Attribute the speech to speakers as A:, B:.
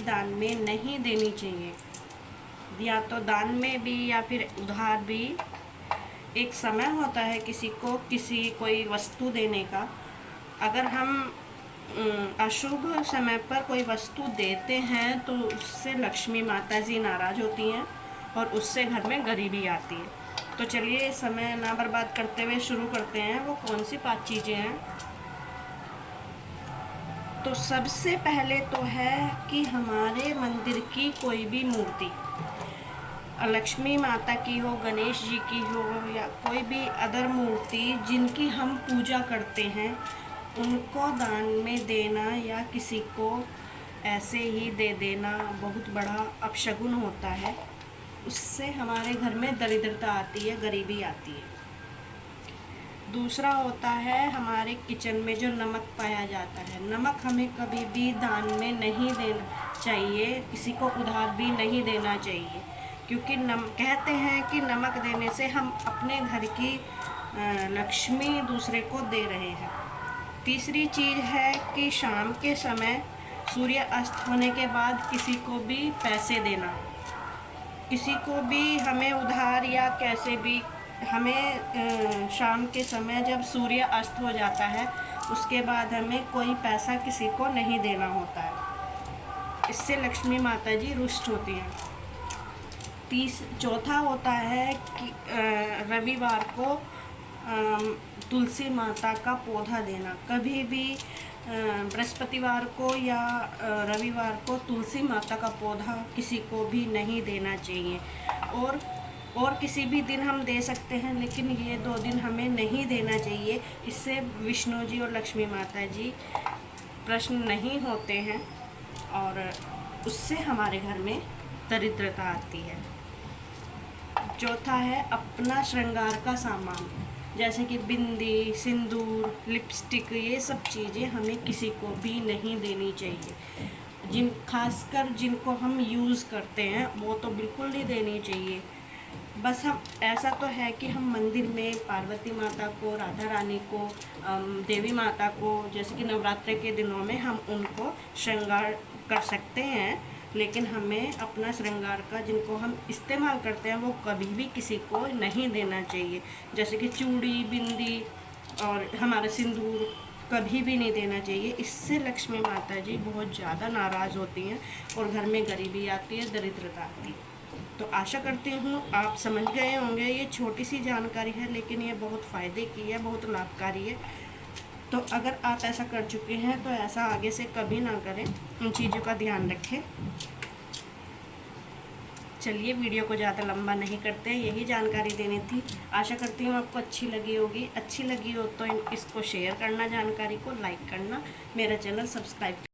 A: दान में नहीं देनी चाहिए। या तो दान में भी या फिर उधार भी एक समय होता है किसी को कोई वस्तु देने का। अगर हम अशुभ समय पर कोई वस्तु देते हैं तो उससे लक्ष्मी माता जी नाराज़ होती हैं और उससे घर में गरीबी आती है। तो चलिए समय ना बर्बाद करते हुए शुरू करते हैं। वो कौन सी 5 चीज़ें हैं। तो सबसे पहले तो है कि हमारे मंदिर की कोई भी मूर्ति, लक्ष्मी माता की हो, गणेश जी की हो या कोई भी अदर मूर्ति जिनकी हम पूजा करते हैं, उनको दान में देना या किसी को ऐसे ही दे देना बहुत बड़ा अपशगुन होता है। उससे हमारे घर में दरिद्रता आती है, गरीबी आती है। दूसरा होता है हमारे किचन में जो नमक पाया जाता है, नमक हमें कभी भी दान में नहीं देना चाहिए, किसी को उधार भी नहीं देना चाहिए, क्योंकि कहते हैं कि नमक देने से हम अपने घर की लक्ष्मी दूसरे को दे रहे हैं। तीसरी चीज़ है कि शाम के समय सूर्य अस्त होने के बाद किसी को भी पैसे देना, किसी को भी हमें उधार या कैसे भी हमें शाम के समय जब सूर्य अस्त हो जाता है उसके बाद हमें कोई पैसा किसी को नहीं देना होता है। इससे लक्ष्मी माता जी रुष्ट होती हैं। चौथा होता है कि रविवार को तुलसी माता का पौधा देना। कभी भी बृहस्पतिवार को या रविवार को तुलसी माता का पौधा किसी को भी नहीं देना चाहिए। और किसी भी दिन हम दे सकते हैं, लेकिन ये 2 दिन हमें नहीं देना चाहिए। इससे विष्णु जी और लक्ष्मी माता जी प्रश्न नहीं होते हैं और उससे हमारे घर में दरिद्रता आती है। चौथा है अपना श्रृंगार का सामान, जैसे कि बिंदी, सिंदूर, लिपस्टिक, ये सब चीज़ें हमें किसी को भी नहीं देनी चाहिए। खासकर जिनको हम यूज़ करते हैं वो तो बिल्कुल नहीं देनी चाहिए। बस हम ऐसा तो है कि हम मंदिर में पार्वती माता को, राधा रानी को, देवी माता को, जैसे कि नवरात्रि के दिनों में हम उनको श्रृंगार कर सकते हैं, लेकिन हमें अपना श्रृंगार का जिनको हम इस्तेमाल करते हैं वो कभी भी किसी को नहीं देना चाहिए। जैसे कि चूड़ी, बिंदी और हमारा सिंदूर कभी भी नहीं देना चाहिए। इससे लक्ष्मी माता जी बहुत ज़्यादा नाराज़ होती हैं और घर में गरीबी आती है, दरिद्रता आती है। तो आशा करती हूँ आप समझ गए होंगे। ये छोटी सी जानकारी है लेकिन ये बहुत फ़ायदे की है, बहुत लाभकारी है। तो अगर आप ऐसा कर चुके हैं तो ऐसा आगे से कभी ना करें, उन चीज़ों का ध्यान रखें। चलिए वीडियो को ज़्यादा लंबा नहीं करते, यही जानकारी देनी थी। आशा करती हूँ आपको अच्छी लगी होगी। अच्छी लगी हो तो इसको शेयर करना, जानकारी को लाइक करना, मेरा चैनल सब्सक्राइब